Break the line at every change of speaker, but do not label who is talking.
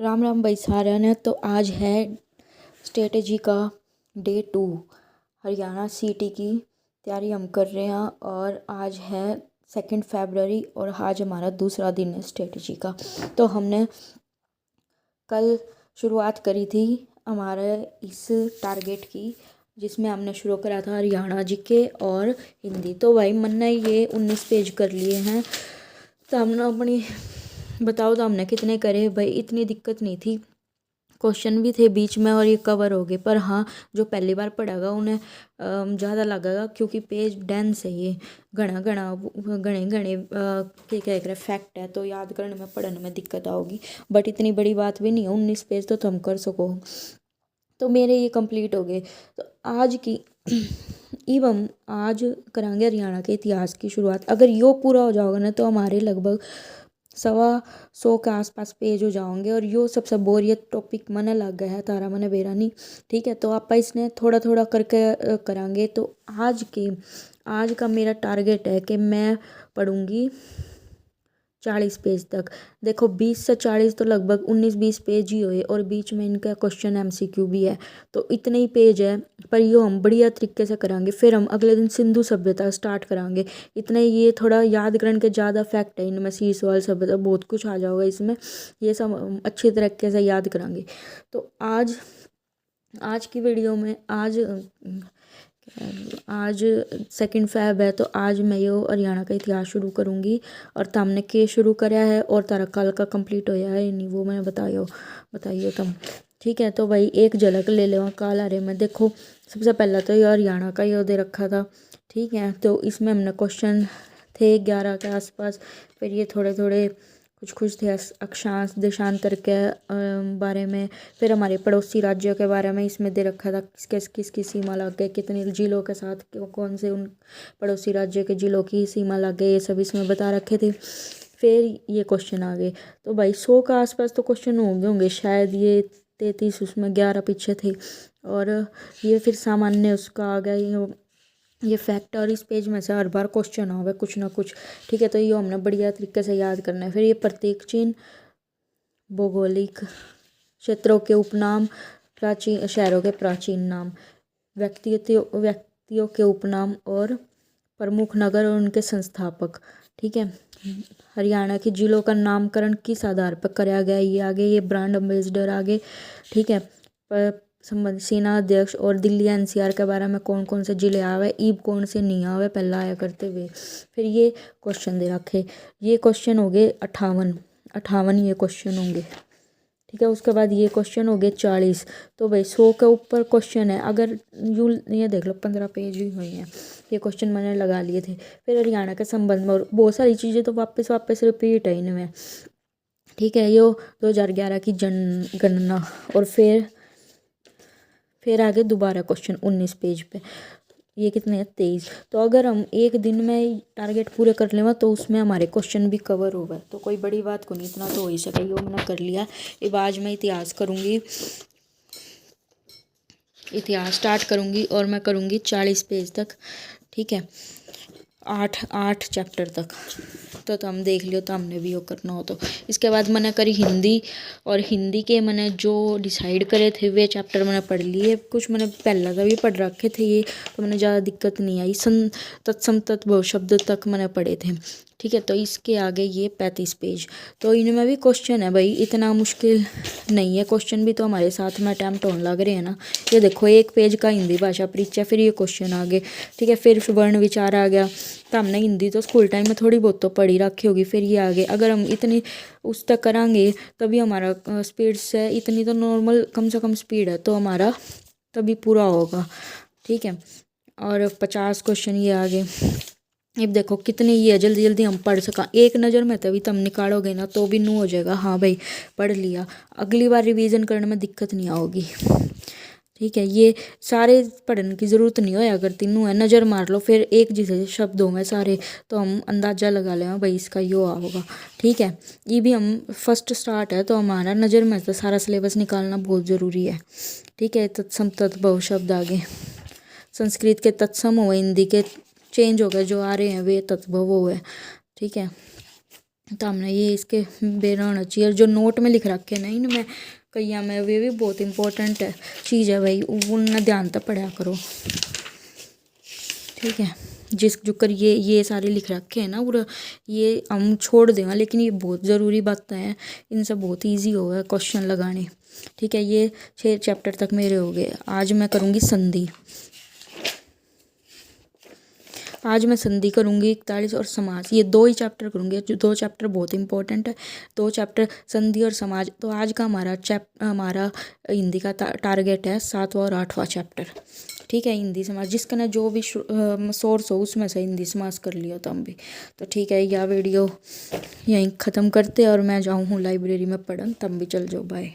राम राम भाई सारा ने। तो आज है स्ट्रेटजी का डे 2। हरियाणा सीटी की तैयारी हम कर रहे हैं और आज है 2 फरवरी और आज हमारा दूसरा दिन है स्ट्रेटजी का। तो हमने कल शुरुआत करी थी हमारे इस टारगेट की, जिसमें हमने शुरू करा था हरियाणा जीके और हिंदी। तो भाई मन ने ये 19 पेज कर लिए हैं। तो हमने अपनी बताओ तो हमने कितने करे भाई। इतनी दिक्कत नहीं थी, क्वेश्चन भी थे बीच में और ये कवर हो गए। पर हाँ, जो पहली बार पढ़ेगा उन्हें ज़्यादा लगेगा, क्योंकि पेज डेंस है ये। घना घना घने घने क्या कह रहे फैक्ट है, तो याद करने में पढ़ने में दिक्कत आओगी। बट इतनी बड़ी बात भी नहीं है, 19 पेज तो तुम कर सको। तो मेरे ये कंप्लीट हो गए। तो आज की एवं आज करांगे हरियाणा के इतिहास की शुरुआत। अगर यो पूरा हो जाओगे ना तो हमारे लगभग 125 के आसपास पेज हो जाओगे। और यो सबसे बोरियत टॉपिक मने लग गया है, तारा मने बेरा नहीं। ठीक है, तो आप इसने थोड़ा थोड़ा करके करांगे। तो आज का मेरा टारगेट है कि मैं पढ़ूंगी 40 पेज तक। देखो 20 से 40 तो लगभग 19-20 पेज ही हुए, और बीच में इनका क्वेश्चन एमसीक्यू भी है। तो इतने ही पेज है, पर यो हम बढ़िया तरीके से करांगे। फिर हम अगले दिन सिंधु सभ्यता स्टार्ट करांगे। इतने ये थोड़ा याद करने के ज़्यादा फैक्ट है इनमें। शीश वाल सभ्यता बहुत कुछ आ जाओगा इसमें, ये सब हम अच्छी तरीके से याद करांगे। तो आज की वीडियो में आज 2 फेब है। तो आज मैं यो हरियाणा का इतिहास शुरू करूँगी, और तुमने के शुरू कराया है और तारा कल का कंप्लीट होया है नहीं, वो मैं बताइयो तुम। ठीक है, तो भाई एक झलक ले लो काल आ रहे में। देखो सबसे पहला तो ये हरियाणा का ये दे रखा था। ठीक है, तो इसमें हमने क्वेश्चन थे 11 के आसपास। फिर ये थोड़े थोड़े कुछ थे अक्षांश देशांतर के बारे में। फिर हमारे पड़ोसी राज्यों के बारे में इसमें दे रखा था, किसकी सीमा लग गई, कितने जिलों के साथ कौन से उन पड़ोसी राज्यों के जिलों की सीमा लग गई, ये सब इसमें बता रखे थे। फिर ये क्वेश्चन आ गए। तो भाई 100 के आसपास तो क्वेश्चन होंगे शायद। ये 33 उसमें 11 पीछे थे। और ये फिर सामान्य उसका आ गया ये फैक्ट। और इस पेज में से हर बार क्वेश्चन होगा कुछ ना कुछ। ठीक है, तो ये हमने बढ़िया तरीके से याद करना है। फिर ये प्रत्येक चिन्ह, भौगोलिक क्षेत्रों के उपनाम, प्राचीन शहरों के प्राचीन नाम, व्यक्तियों के उपनाम, और प्रमुख नगर और उनके संस्थापक। ठीक है, हरियाणा के जिलों का नामकरण किस आधार पर कराया गया, ये आगे। ये ब्रांड एम्बेसडर आगे। ठीक है, संबंध सेना अध्यक्ष और दिल्ली एनसीआर के बारे में कौन कौन से जिले आवे, ईब कौन से नहीं आवे पहला आया करते हुए। फिर ये क्वेश्चन दे रखे। ये क्वेश्चन हो गए 58 ये क्वेश्चन होंगे। ठीक है, उसके बाद ये क्वेश्चन हो गए 40। तो भाई 100 के ऊपर क्वेश्चन है। अगर यू ये देख लो 15 पेज ही हुए हैं। ये क्वेश्चन मैंने लगा लिए थे। फिर हरियाणा के संबंध में और बहुत सारी चीज़ें तो वापस रिपीट है इनमें। ठीक है, यो 2011 की जनगणना। और फिर आगे दोबारा क्वेश्चन 19 पेज पे। ये कितने हैं 23। तो अगर हम एक दिन में टारगेट पूरे कर लेंगे तो उसमें हमारे क्वेश्चन भी कवर हो गए। तो कोई बड़ी बात को नहीं, इतना तो हो ही सके। यो मैंने कर लिया। अब आज मैं इतिहास स्टार्ट करूँगी और मैं करूँगी 40 पेज तक। ठीक है, 8 चैप्टर तक। तो हम देख लियो, तो हमने भी वो करना हो। तो इसके बाद मैंने करी हिंदी। और हिंदी के मैंने जो डिसाइड करे थे वे चैप्टर मैंने पढ़ लिए। कुछ मैंने पहले का भी पढ़ रखे थे ये, तो मैंने ज़्यादा दिक्कत नहीं आई। तत्सम तत्भव शब्द तक मैंने पढ़े थे। ठीक है, तो इसके आगे ये 35 पेज। तो इनमें भी क्वेश्चन है भाई, इतना मुश्किल नहीं है। क्वेश्चन भी तो हमारे साथ में अटैम्प्ट होने लग रहे हैं ना। ये देखो 1 पेज का हिंदी भाषा परिचय, फिर ये क्वेश्चन आ गए। ठीक है, फिर वर्ण विचार आ गया। तो हमने हिंदी तो स्कूल टाइम में थोड़ी बहुत तो पढ़ी रखी होगी। फिर ये आगे अगर हम इतनी उस तक करांगे तभी हमारा स्पीड से, इतनी तो नॉर्मल कम से कम स्पीड है तो हमारा तभी पूरा होगा। ठीक है, और 50 क्वेश्चन ये आगे। अब देखो कितने ये है, जल्दी जल्दी हम पढ़ सका। एक नज़र में तभी तुम निकालोगे ना तो भी नू हो जाएगा। हाँ भाई पढ़ लिया, अगली बार रिवीजन करने में दिक्कत नहीं आओगी। ठीक है, ये सारे पढ़ने की ज़रूरत नहीं हो। अगर तीनों है नज़र मार लो, फिर एक जैसे शब्दों में सारे, तो हम अंदाज़ा लगा लें भाई इसका यो होगा। ठीक है, ये भी हम फर्स्ट स्टार्ट है तो हमारा नज़र में तो सारा सिलेबस निकालना बहुत ज़रूरी है। ठीक है, तत्सम तत्भव शब्द आगे। संस्कृत के तत्सम हो, हिंदी के चेंज हो गए, जो आ रहे हैं वे तत्भव हो है। ठीक है, तो हमने ये इसके बेरा होना चाहिए। और जो नोट में लिख रखे हैं ना इनमें कईया में वे भी बहुत इंपॉर्टेंट है चीज़ है भाई, उनने ध्यान तो पढ़ा करो, ठीक है। जिस जो कर ये सारे लिख रखे हैं ना, और ये हम छोड़ देंगे, लेकिन ये बहुत ज़रूरी बातें हैं, इनसे बहुत इजी होगा क्वेश्चन लगाने, ठीक है। ये 6 चैप्टर तक मेरे हो गए। आज मैं करूँगी संधि। आज मैं संधि करूँगी 41 और समाज, ये 2 ही चैप्टर करूँगी। जो 2 चैप्टर बहुत इंपॉर्टेंट है, 2 चैप्टर संधि और समाज। तो आज का हमारा हिंदी का टारगेट है 7वां और 8वां चैप्टर, ठीक है। हिंदी समाज जिसका ना जो भी सोर्स हो उसमें से हिंदी समाज कर लिया तो हम भी, तो ठीक है। यह वीडियो यहीं ख़त्म करते और मैं जाऊँ हूँ लाइब्रेरी में पढ़न, तब भी चल जाओ, बाय।